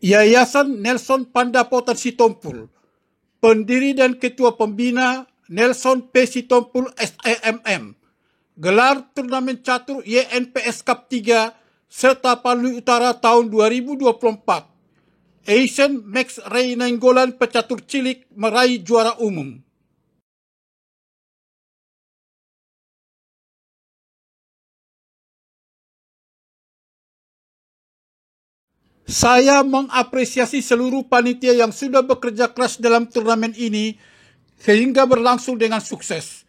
Yayasan Nelson Pandapotan Sitompul, pendiri dan ketua pembina Nelson P. Sitompul SEMM, gelar turnamen catur YNPS Cup 3 serta Tapanuli Utara tahun 2024. Asian Max Ray Nainggolan pecatur cilik meraih juara umum. Saya mengapresiasi seluruh panitia yang sudah bekerja keras dalam turnamen ini sehingga berlangsung dengan sukses.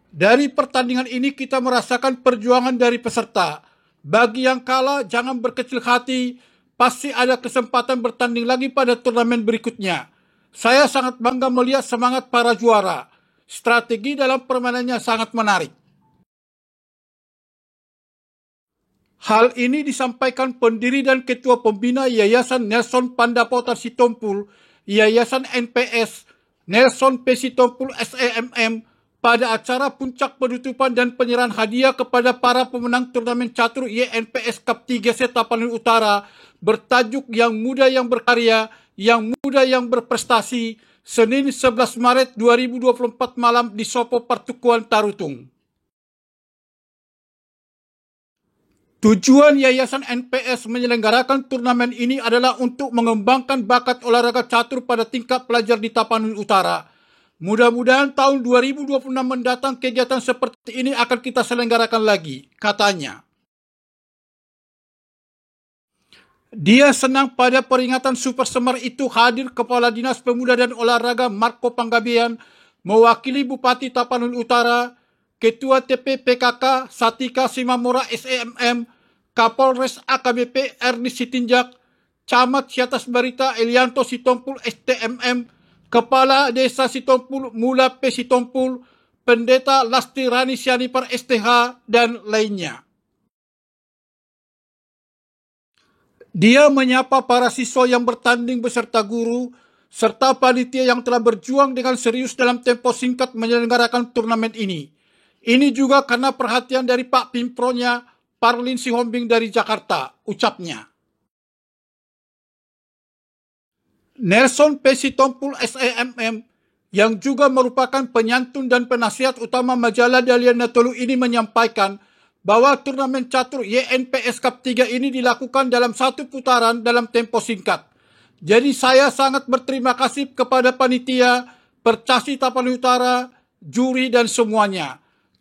Dari pertandingan ini kita merasakan perjuangan dari peserta. Bagi yang kalah, jangan berkecil hati, pasti ada kesempatan bertanding lagi pada turnamen berikutnya. Saya sangat bangga melihat semangat para juara. Strategi dalam permainannya sangat menarik. Hal ini disampaikan pendiri dan ketua pembina Yayasan Nelson Pandapotan Sitompul, Yayasan NPS Nelson P. Sitompul SEMM pada acara puncak penutupan dan penyerahan hadiah kepada para pemenang turnamen catur YNPS Cup 3 Tapanuli Utara bertajuk Yang Muda Yang Berkarya, Yang Muda Yang Berprestasi, Senin 11 Maret 2024 malam di Sopo Partukuan Tarutung. Tujuan Yayasan NPS menyelenggarakan turnamen ini adalah untuk mengembangkan bakat olahraga catur pada tingkat pelajar di Tapanuli Utara. Mudah-mudahan tahun 2026 mendatang kegiatan seperti ini akan kita selenggarakan lagi, katanya. Dia senang pada peringatan Super Semar itu hadir Kepala Dinas Pemuda dan Olahraga Marco Panggabean, mewakili Bupati Tapanuli Utara, Ketua TP PKK Satika Simamora SEMM, Kapolres AKBP Ernest Sitinjak, Camat Siatas Barita Elianto Sitompul STMM, Kepala Desa Sitompul Mula P. Sitompul, Pendeta Lasti Rani Sianipar STH, dan lainnya. Dia menyapa para siswa yang bertanding beserta guru, serta panitia yang telah berjuang dengan serius dalam tempo singkat menyelenggarakan turnamen ini. Ini juga karena perhatian dari Pak Pimpronya, Parlin Sihombing dari Jakarta, ucapnya. Nelson P. Sitompul SEMM, yang juga merupakan penyantun dan penasihat utama majalah Dahlia Natolu ini menyampaikan bahwa turnamen catur YNPS Cup 3 ini dilakukan dalam satu putaran dalam tempo singkat. Jadi saya sangat berterima kasih kepada panitia, Percasi Tapanuli Utara, juri dan semuanya.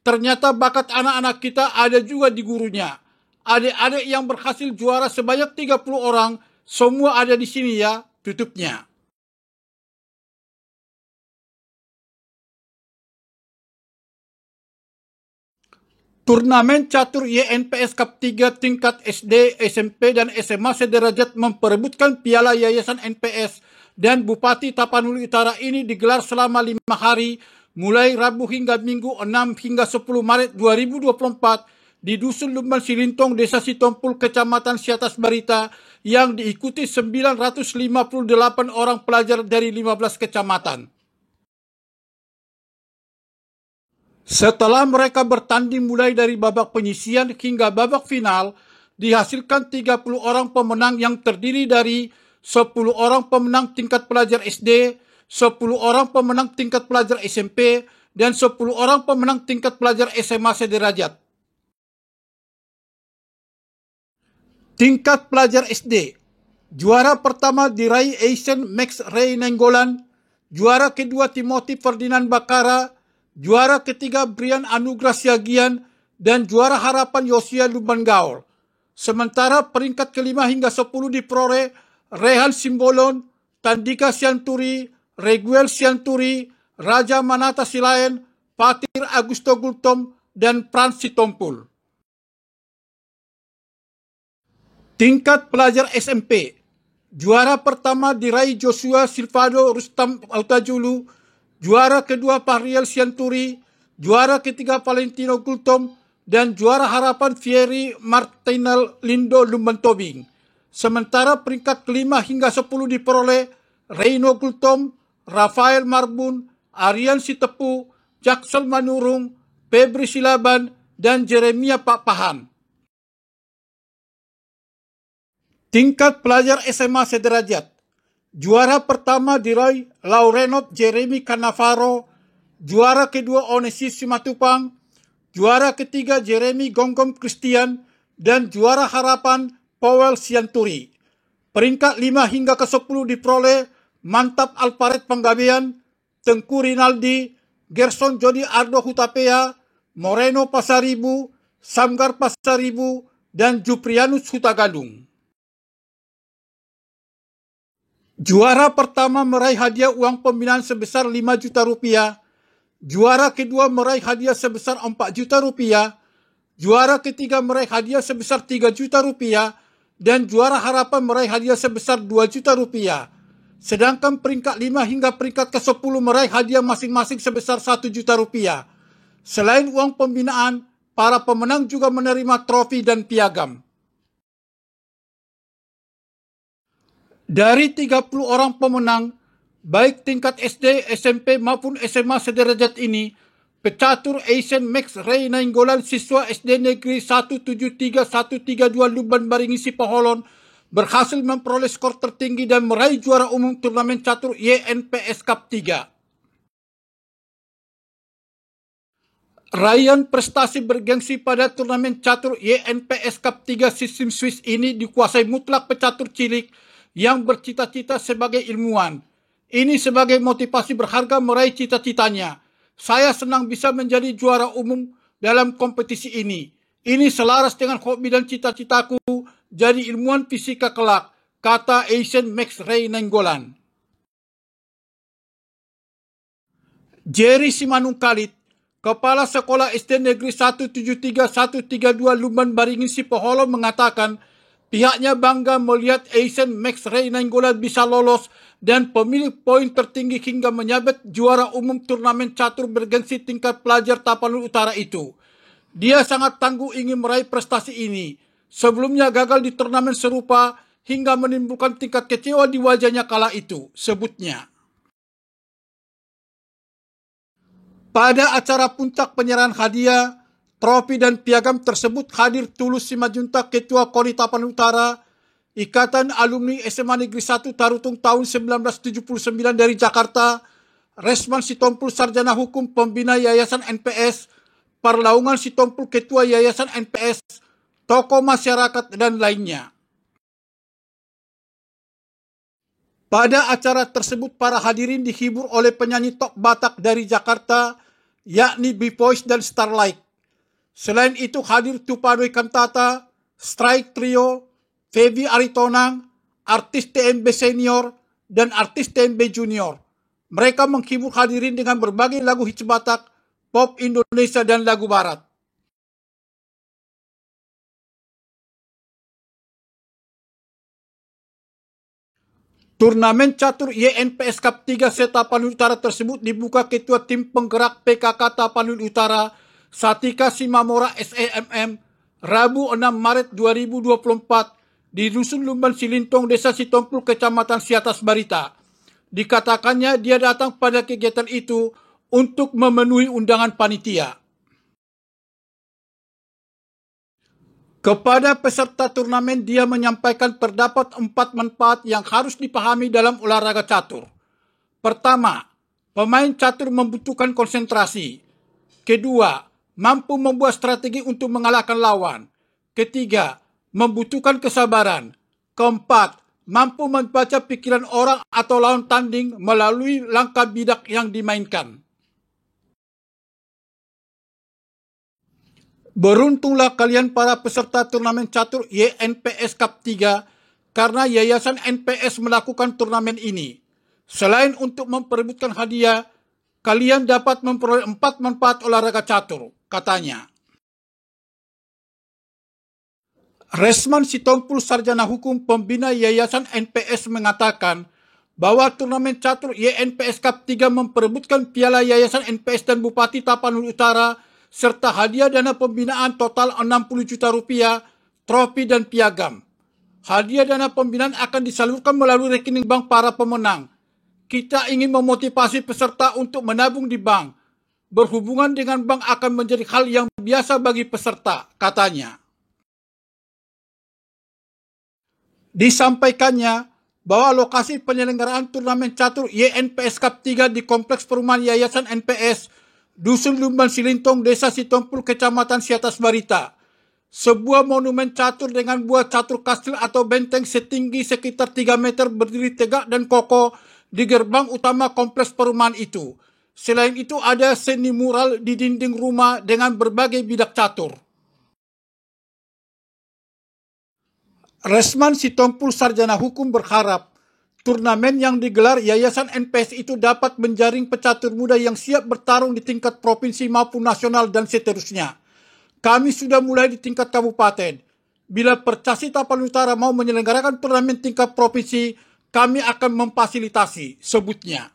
Ternyata bakat anak-anak kita ada juga di gurunya. Adik-adik yang berhasil juara sebanyak 30 orang, semua ada di sini ya, tutupnya. Turnamen catur YNPS Cup 3 tingkat SD, SMP, dan SMA sederajat memperebutkan piala Yayasan NPS dan Bupati Tapanuli Utara ini digelar selama 5 hari, mulai Rabu hingga Minggu 6 hingga 10 Maret 2024 di Dusun Lumban Silintong, Desa Sitompul, Kecamatan Siatas Barita, yang diikuti 958 orang pelajar dari 15 kecamatan. Setelah mereka bertanding mulai dari babak penyisian hingga babak final, dihasilkan 30 orang pemenang yang terdiri dari 10 orang pemenang tingkat pelajar SD, 10 orang pemenang tingkat pelajar SMP, dan 10 orang pemenang tingkat pelajar SMA sederajat. Tingkat pelajar SD, juara pertama diraih Asian Max Ray Nainggolan, juara kedua Timothy Ferdinand Bakara, juara ketiga Brian Anugrah Siagian, dan juara harapan Yosia Lumban Gaul. Sementara peringkat kelima hingga 10 diperoleh Rehan Simbolon, Tandika Sianturi, Reguel Sianturi, Raja Manata Silayan, Patir Agusto Gultom, dan Frans Sitompul. Tingkat pelajar SMP, juara pertama diraih Joshua Silvado Rustam Autajulu, juara kedua Fahriel Sianturi, juara ketiga Valentino Gultom, dan juara harapan Fieri Martinal Lindo Lumban Tobing. Sementara peringkat kelima hingga 10 diperoleh Reino Gultom, Rafael Marbun, Arian Sitepu, Jaksel Manurung, Febri Silaban, dan Jeremia Pak Pahan. Tingkat pelajar SMA sederajat. Juara pertama diraih Laurenot Jeremy Cannavaro, juara kedua Onesis Simatupang, juara ketiga Jeremy Gonggong Christian, dan juara harapan Powell Sianturi. Peringkat 5 hingga ke 10 diperoleh Mantap Alparet Panggabean, Tengku Rinaldi, Gerson Jody Ardo Hutapea, Moreno Pasaribu, Samgar Pasaribu, dan Juprianus Hutagalung. Juara pertama meraih hadiah uang pembinaan sebesar 5 juta rupiah, juara kedua meraih hadiah sebesar 4 juta rupiah, juara ketiga meraih hadiah sebesar 3 juta rupiah, dan juara harapan meraih hadiah sebesar 2 juta rupiah. Sedangkan peringkat 5 hingga peringkat ke-10 meraih hadiah masing-masing sebesar 1 juta rupiah. Selain uang pembinaan, para pemenang juga menerima trofi dan piagam. Dari 30 orang pemenang, baik tingkat SD, SMP maupun SMA sederajat ini, pecatur Asian Max Ray Nainggolan siswa SD Negeri 173-132 Lumban Baringin Sipoholon berhasil memperoleh skor tertinggi dan meraih juara umum turnamen catur YNPS Cup 3. Raihan prestasi bergengsi pada turnamen catur YNPS Cup 3 sistem Swiss ini dikuasai mutlak pecatur cilik yang bercita-cita sebagai ilmuwan. Ini sebagai motivasi berharga meraih cita-citanya. Saya senang bisa menjadi juara umum dalam kompetisi ini. Ini selaras dengan hobi dan cita-citaku jadi ilmuwan fisika kelak, kata Asian Max Ray Nainggolan. Jerry Simanungkalit, Kepala Sekolah SD Negeri 173-132 Lumban Baringin Sipoholon mengatakan, pihaknya bangga melihat Asian Max Ray Nainggolan bisa lolos dan pemilik poin tertinggi hingga menyabet juara umum turnamen catur bergengsi tingkat pelajar Tapanuli Utara itu. Dia sangat tangguh ingin meraih prestasi ini. Sebelumnya gagal di turnamen serupa hingga menimbulkan tingkat kecewa di wajahnya kala itu, sebutnya. Pada acara puncak penyerahan hadiah, trofi dan piagam tersebut hadir Tulus Simajuntak, Ketua KONI Tapanuli Utara, Ikatan Alumni SMA Negeri 1 Tarutung tahun 1979 dari Jakarta, Resman Sitompul Sarjana Hukum Pembina Yayasan NPS, Parlaungan Sitompul Ketua Yayasan NPS, tokoh masyarakat, dan lainnya. Pada acara tersebut, para hadirin dihibur oleh penyanyi top Batak dari Jakarta, yakni B-Voice dan Starlight. Selain itu hadir Tupadoy Kantata, Strike Trio, Febi Aritonang, artis TMB Senior, dan artis TMB Junior. Mereka menghibur hadirin dengan berbagai lagu hits Batak, pop Indonesia, dan lagu Barat. Turnamen catur YNPS Cup 3 se-Tapanuli Utara tersebut dibuka Ketua Tim Penggerak PKK Tapanuli Utara, Satika Simamora SEMM, Rabu 6 Maret 2024 di Dusun Lumban Silintong, Desa Sitompul, Kecamatan Siatas Barita. Dikatakannya dia datang pada kegiatan itu untuk memenuhi undangan panitia. Kepada peserta turnamen, dia menyampaikan terdapat 4 manfaat yang harus dipahami dalam olahraga catur. Pertama, pemain catur membutuhkan konsentrasi. Kedua, mampu membuat strategi untuk mengalahkan lawan. Ketiga, membutuhkan kesabaran. Keempat, mampu membaca pikiran orang atau lawan tanding melalui langkah bidak yang dimainkan. Beruntunglah kalian para peserta turnamen catur YNPS Cup 3 karena Yayasan NPS melakukan turnamen ini. Selain untuk memperebutkan hadiah, kalian dapat memperoleh 4 manfaat olahraga catur, katanya. Resman Sitompul Sarjana Hukum Pembina Yayasan NPS mengatakan bahwa turnamen catur YNPS Cup 3 memperebutkan piala Yayasan NPS dan Bupati Tapanuli Utara serta hadiah dana pembinaan total 60 juta rupiah, trofi dan piagam. Hadiah dana pembinaan akan disalurkan melalui rekening bank para pemenang. Kita ingin memotivasi peserta untuk menabung di bank. Berhubungan dengan bank akan menjadi hal yang biasa bagi peserta, katanya. Disampaikannya bahwa lokasi penyelenggaraan turnamen catur YNPS Cup 3 di Kompleks Perumahan Yayasan NPS, Dusun Lumban Silintong, Desa Sitompul, Kecamatan Siatas Barita. Sebuah monumen catur dengan buah catur kastil atau benteng setinggi sekitar 3 meter berdiri tegak dan kokoh di gerbang utama kompleks perumahan itu. Selain itu ada seni mural di dinding rumah dengan berbagai bidak catur. Resman Sitompul Sarjana Hukum berharap turnamen yang digelar Yayasan NPS itu dapat menjaring pecatur muda yang siap bertarung di tingkat provinsi maupun nasional dan seterusnya. Kami sudah mulai di tingkat kabupaten. Bila Percasi Tapanuli Utara mau menyelenggarakan turnamen tingkat provinsi, kami akan memfasilitasi, sebutnya.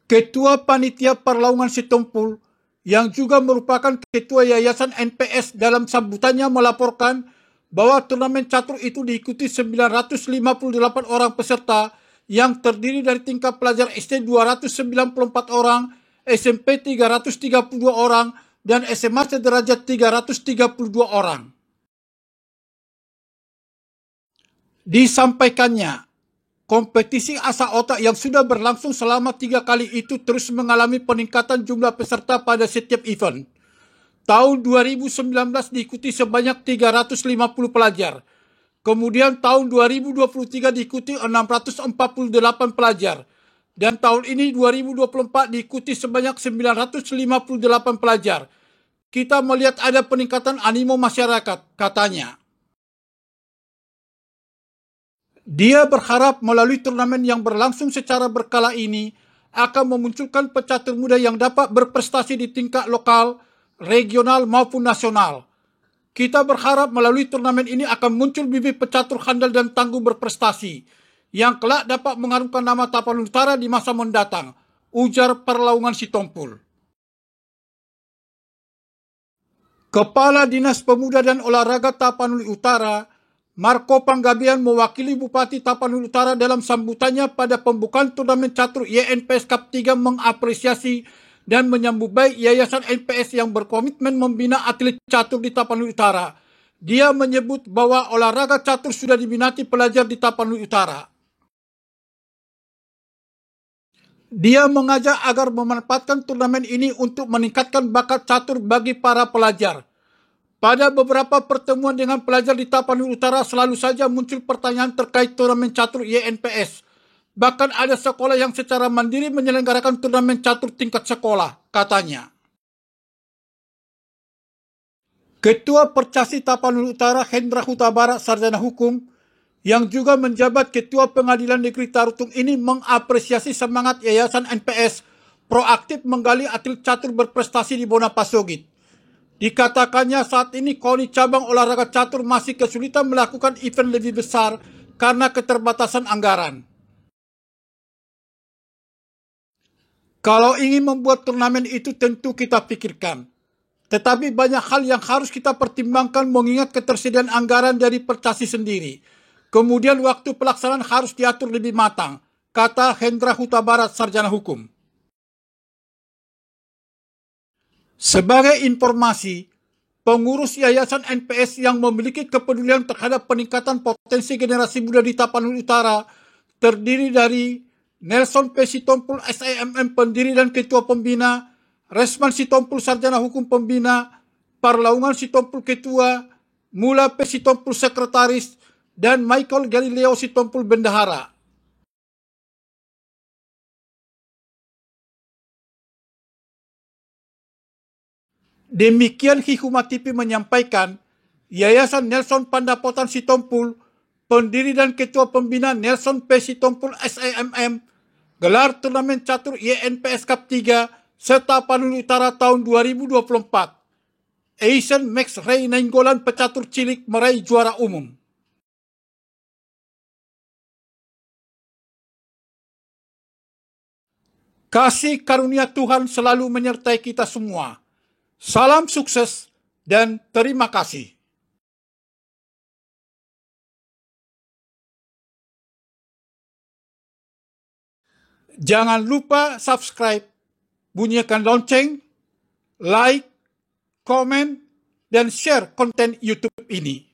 Ketua Panitia Perlaungan Sitompul, yang juga merupakan Ketua Yayasan NPS, dalam sambutannya melaporkan bahwa turnamen catur itu diikuti 958 orang peserta yang terdiri dari tingkat pelajar SD 294 orang, SMP 332 orang, dan SMA sederajat 332 orang. Disampaikannya, kompetisi asa otak yang sudah berlangsung selama 3 kali itu terus mengalami peningkatan jumlah peserta pada setiap event. Tahun 2019 diikuti sebanyak 350 pelajar. Kemudian tahun 2023 diikuti 648 pelajar. Dan tahun ini 2024 diikuti sebanyak 958 pelajar. Kita melihat ada peningkatan animo masyarakat, katanya. Dia berharap melalui turnamen yang berlangsung secara berkala ini akan memunculkan pecatur muda yang dapat berprestasi di tingkat lokal, regional maupun nasional. Kita berharap melalui turnamen ini akan muncul bibit pecatur handal dan tangguh berprestasi yang kelak dapat mengharumkan nama Tapanuli Utara di masa mendatang, ujar Perlaungan Sitompul. Kepala Dinas Pemuda dan Olahraga Tapanuli Utara, Marco Panggabean, mewakili Bupati Tapanuli Utara dalam sambutannya pada pembukaan turnamen catur YNPS Cup 3 mengapresiasi dan menyambut baik Yayasan NPS yang berkomitmen membina atlet catur di Tapanuli Utara. Dia menyebut bahwa olahraga catur sudah diminati pelajar di Tapanuli Utara. Dia mengajak agar memanfaatkan turnamen ini untuk meningkatkan bakat catur bagi para pelajar. Pada beberapa pertemuan dengan pelajar di Tapanuli Utara selalu saja muncul pertanyaan terkait turnamen catur YNPS. Bahkan ada sekolah yang secara mandiri menyelenggarakan turnamen catur tingkat sekolah, katanya. Ketua Percasi Tapanuli Utara Hendra Huta Barat Sarjana Hukum, yang juga menjabat Ketua Pengadilan Negeri Tarutung ini mengapresiasi semangat Yayasan NPS proaktif menggali atlet catur berprestasi di Bonapasogit. Dikatakannya saat ini KONI cabang olahraga catur masih kesulitan melakukan event lebih besar karena keterbatasan anggaran. Kalau ingin membuat turnamen itu tentu kita pikirkan. Tetapi banyak hal yang harus kita pertimbangkan mengingat ketersediaan anggaran dari Percasi sendiri. Kemudian waktu pelaksanaan harus diatur lebih matang, kata Hendra Huta Barat Sarjana Hukum. Sebagai informasi, pengurus Yayasan NPS yang memiliki kepedulian terhadap peningkatan potensi generasi muda di Tapanuli Utara terdiri dari Nelson P. Sitompul SIMM pendiri dan ketua pembina, Resman Sitompul Sarjana Hukum pembina, Perlaungan Sitompul ketua, Mula P. Sitompul sekretaris, dan Michael Galileo Sitompul bendahara. Demikian Hikmat TV menyampaikan, Yayasan Nelson Pandapotan Sitompul, pendiri dan ketua pembina Nelson P. Sitompul SIMM, gelar turnamen catur YNPS Cup 3 serta Tapanuli Utara tahun 2024. Asian Max Ray Nainggolan pecatur cilik meraih juara umum. Kasih karunia Tuhan selalu menyertai kita semua. Salam sukses dan terima kasih. Jangan lupa subscribe, bunyikan lonceng, like, komen, dan share konten YouTube ini.